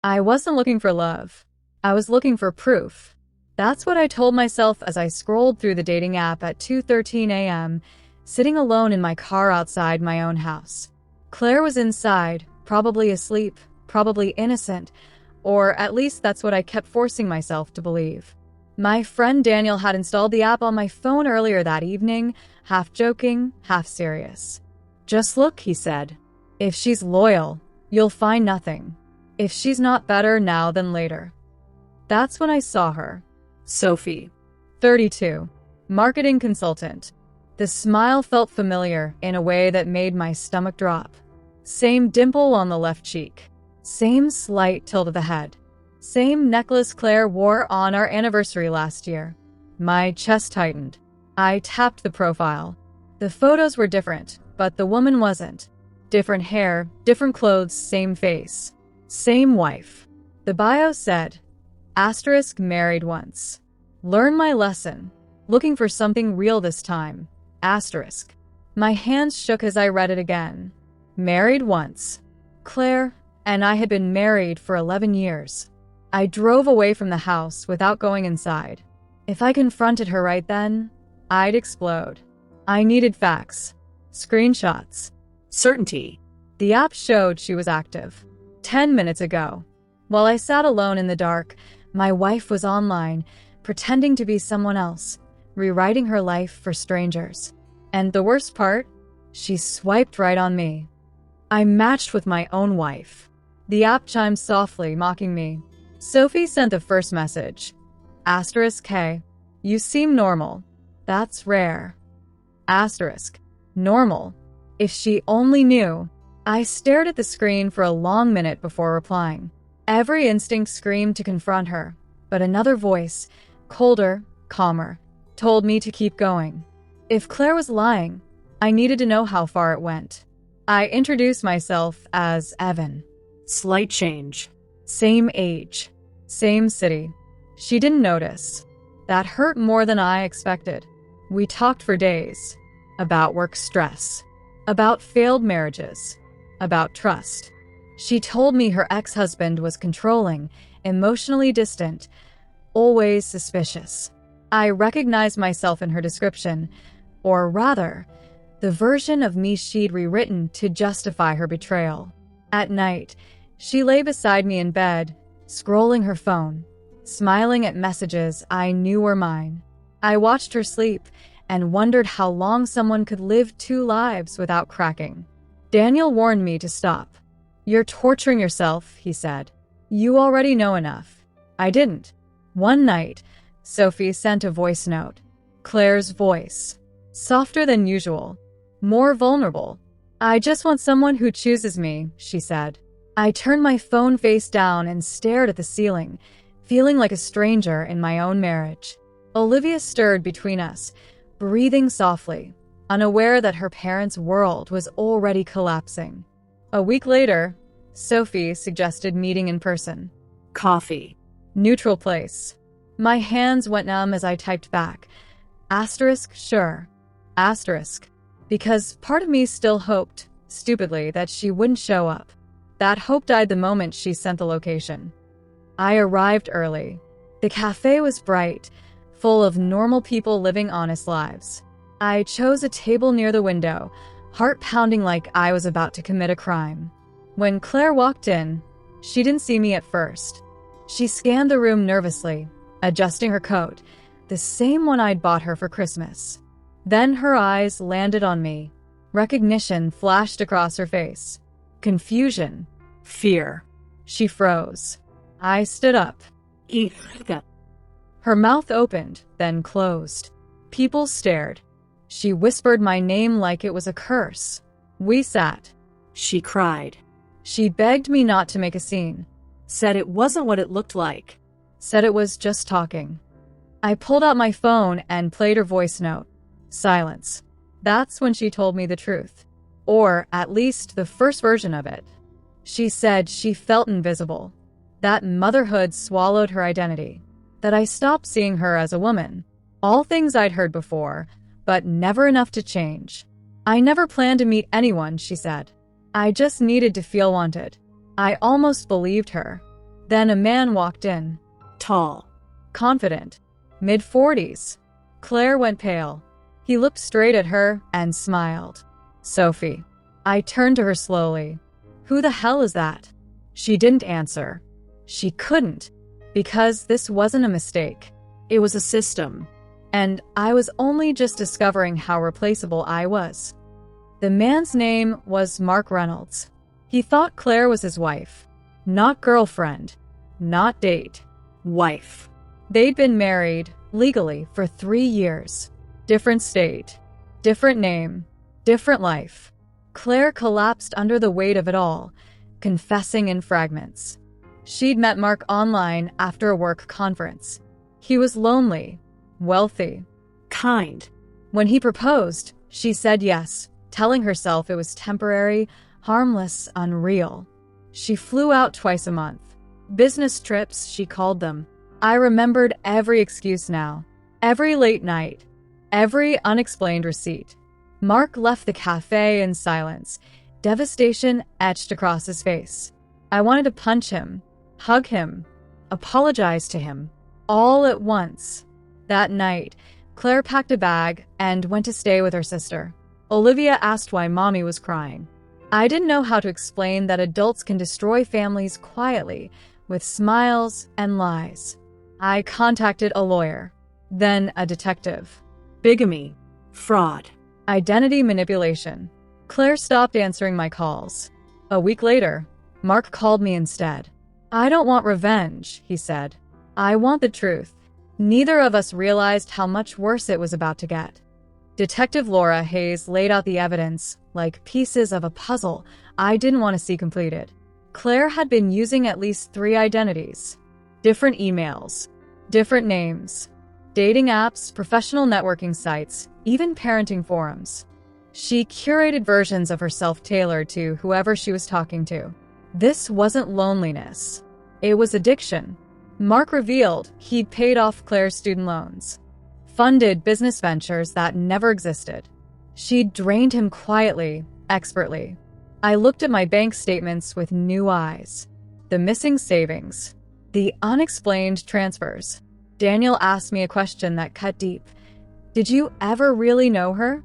I wasn't looking for love. I was looking for proof. That's what I told myself as I scrolled through the dating app at 2:13 a.m., sitting alone in my car outside my own house. Claire was inside, probably asleep, probably innocent, or at least that's what I kept forcing myself to believe. My friend Daniel had installed the app on my phone earlier that evening, half joking, half serious. "Just look," he said. "If she's loyal, you'll find nothing. If she's not, better now than later." That's when I saw her. Sophie, 32, marketing consultant. The smile felt familiar in a way that made my stomach drop. Same dimple on the left cheek. Same slight tilt of the head. Same necklace Claire wore on our anniversary last year. My chest tightened. I tapped the profile. The photos were different, but the woman wasn't. Different hair, different clothes, same face. Same wife. The bio said, * married once. Learn my lesson. Looking for something real this time. *. My hands shook as I read it again. Married once. Claire and I had been married for 11 years. I drove away from the house without going inside. If I confronted her right then, I'd explode. I needed facts. Screenshots. Certainty. The app showed she was active. 10 minutes ago. While I sat alone in the dark, my wife was online, pretending to be someone else, rewriting her life for strangers. And the worst part? She swiped right on me. I matched with my own wife. The app chimed softly, mocking me. Sophie sent the first message. *K. You seem normal. That's rare. Normal. If she only knew. I stared at the screen for a long minute before replying. Every instinct screamed to confront her, but another voice, colder, calmer, told me to keep going. If Claire was lying, I needed to know how far it went. I introduced myself as Evan. Slight change. Same age. Same city. She didn't notice. That hurt more than I expected. We talked for days. About work stress. About failed marriages. About trust. She told me her ex-husband was controlling, emotionally distant, always suspicious. I recognized myself in her description, or rather, the version of me she'd rewritten to justify her betrayal. At night, she lay beside me in bed, scrolling her phone, smiling at messages I knew were mine. I watched her sleep and wondered how long someone could live two lives without cracking. Daniel warned me to stop. You're torturing yourself, he said. You already know enough. I didn't. One night, Sophie sent a voice note. Claire's voice. Softer than usual. More vulnerable. I just want someone who chooses me, she said. I turned my phone face down and stared at the ceiling, feeling like a stranger in my own marriage. Olivia stirred between us, breathing softly, unaware that her parents' world was already collapsing. A week later, Sophie suggested meeting in person. Coffee. Neutral place. My hands went numb as I typed back. Sure. Because part of me still hoped, stupidly, that she wouldn't show up. That hope died the moment she sent the location. I arrived early. The cafe was bright, full of normal people living honest lives. I chose a table near the window, heart pounding like I was about to commit a crime. When Claire walked in, she didn't see me at first. She scanned the room nervously, adjusting her coat, the same one I'd bought her for Christmas. Then her eyes landed on me. Recognition flashed across her face. Confusion. Fear. She froze. I stood up. Her mouth opened, then closed. People stared. She whispered my name like it was a curse. We sat. She cried. She begged me not to make a scene. Said it wasn't what it looked like. Said it was just talking. I pulled out my phone and played her voice note. Silence. That's when she told me the truth. Or at least the first version of it. She said she felt invisible. That motherhood swallowed her identity. That I stopped seeing her as a woman. All things I'd heard before, but never enough to change. I never planned to meet anyone, she said. I just needed to feel wanted. I almost believed her. Then a man walked in. Tall. Confident. Mid-40s. Claire went pale. He looked straight at her and smiled. Sophie. I turned to her slowly. Who the hell is that? She didn't answer. She couldn't, because this wasn't a mistake. It was a system. And I was only just discovering how replaceable I was. The man's name was Mark Reynolds. He thought Claire was his wife. Not girlfriend. Not date. Wife. They'd been married, legally, for 3 years. Different state. Different name. Different life. Claire collapsed under the weight of it all, confessing in fragments. She'd met Mark online after a work conference. He was lonely, wealthy, Kind. When he proposed, she said yes, telling herself it was temporary, harmless, unreal. She flew out twice a month. Business trips, she called them. I remembered every excuse now. Every late night. Every unexplained receipt. Mark left the cafe in silence, devastation etched across his face. I wanted to punch him, hug him, apologize to him, all at once. That night, Claire packed a bag and went to stay with her sister. Olivia asked why Mommy was crying. I didn't know how to explain that adults can destroy families quietly, with smiles and lies. I contacted a lawyer, then a detective. Bigamy. Fraud. Identity manipulation. Claire stopped answering my calls. A week later, Mark called me instead. I don't want revenge, he said. I want the truth. Neither of us realized how much worse it was about to get. Detective Laura Hayes laid out the evidence like pieces of a puzzle I didn't want to see completed. Claire had been using at least 3 identities. Different emails, different names, dating apps, professional networking sites, even parenting forums. She curated versions of herself tailored to whoever she was talking to. This wasn't loneliness. It was addiction. Mark revealed he'd paid off Claire's student loans, funded business ventures that never existed. She'd drained him quietly, expertly. I looked at my bank statements with new eyes. The missing savings, the unexplained transfers. Daniel asked me a question that cut deep. Did you ever really know her?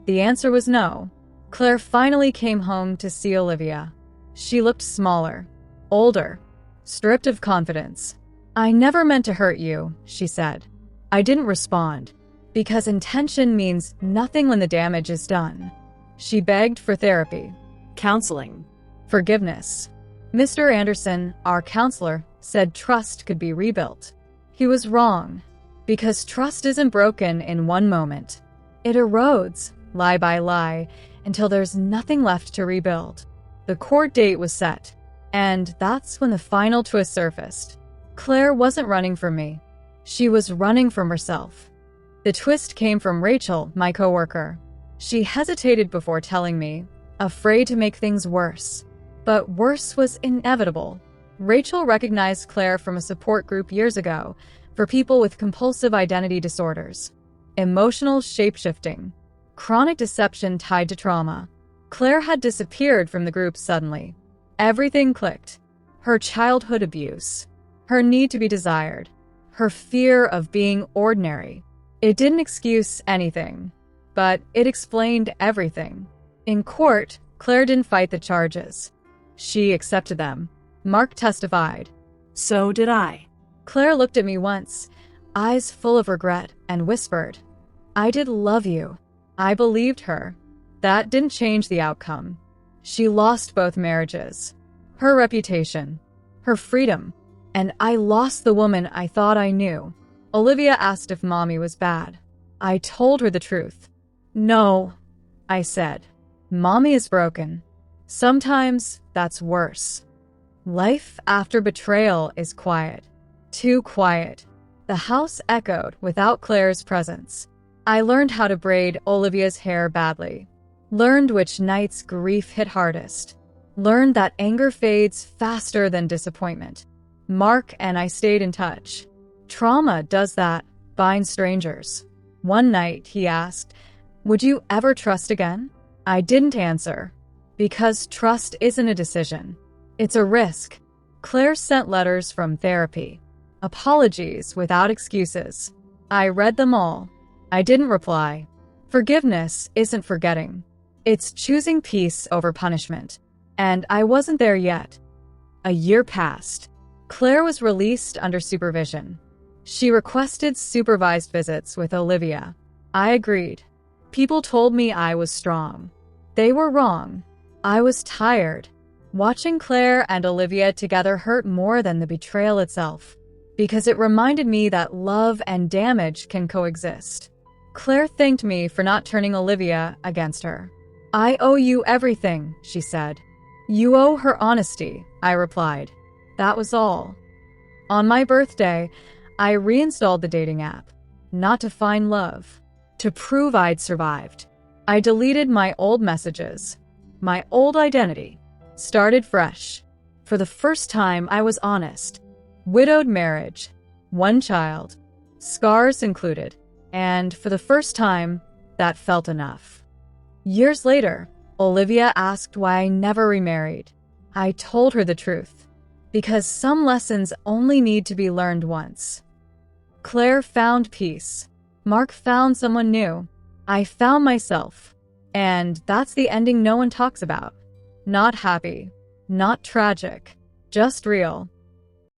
The answer was no. Claire finally came home to see Olivia. She looked smaller, older, stripped of confidence. I never meant to hurt you, she said. I didn't respond, because intention means nothing when the damage is done. She begged for therapy, Counseling. forgiveness. Mr. Anderson, our counselor, said trust could be rebuilt. He was wrong, because trust isn't broken in one moment. It erodes, lie by lie, until there's nothing left to rebuild. The court date was set, and that's when the final twist surfaced. Claire wasn't running from me. She was running from herself. The twist came from Rachel, my coworker. She hesitated before telling me, afraid to make things worse. But worse was inevitable. Rachel recognized Claire from a support group years ago for people with compulsive identity disorders, emotional shapeshifting, chronic deception tied to trauma. Claire had disappeared from the group suddenly. Everything clicked. Her childhood abuse, her need to be desired, her fear of being ordinary. It didn't excuse anything, but it explained everything. In court, Claire didn't fight the charges. She accepted them. Mark testified. So did I. Claire looked at me once, eyes full of regret, and whispered, I did love you. I believed her. That didn't change the outcome. She lost both marriages, her reputation, her freedom, and I lost the woman I thought I knew. Olivia asked if Mommy was bad. I told her the truth. No, I said. Mommy is broken. Sometimes that's worse. Life after betrayal is quiet. Too quiet. The house echoed without Claire's presence. I learned how to braid Olivia's hair badly. Learned which nights grief hit hardest. Learned that anger fades faster than disappointment. Mark and I stayed in touch. Trauma does that, binds strangers. One night, he asked, would you ever trust again? I didn't answer. Because trust isn't a decision. It's a risk. Claire sent letters from therapy. Apologies without excuses. I read them all. I didn't reply. Forgiveness isn't forgetting. It's choosing peace over punishment. And I wasn't there yet. A year passed. Claire was released under supervision. She requested supervised visits with Olivia. I agreed. People told me I was strong. They were wrong. I was tired. Watching Claire and Olivia together hurt more than the betrayal itself, because it reminded me that love and damage can coexist. Claire thanked me for not turning Olivia against her. I owe you everything, she said. You owe her honesty, I replied. That was all. On my birthday, I reinstalled the dating app, not to find love, to prove I'd survived. I deleted my old messages, my old identity, started fresh. For the first time, I was honest. Widowed marriage, 1 child, scars included, and for the first time, that felt enough. Years later, Olivia asked why I never remarried. I told her the truth, because some lessons only need to be learned once. Claire found peace. Mark found someone new. I found myself. And that's the ending no one talks about. Not happy, not tragic, just real.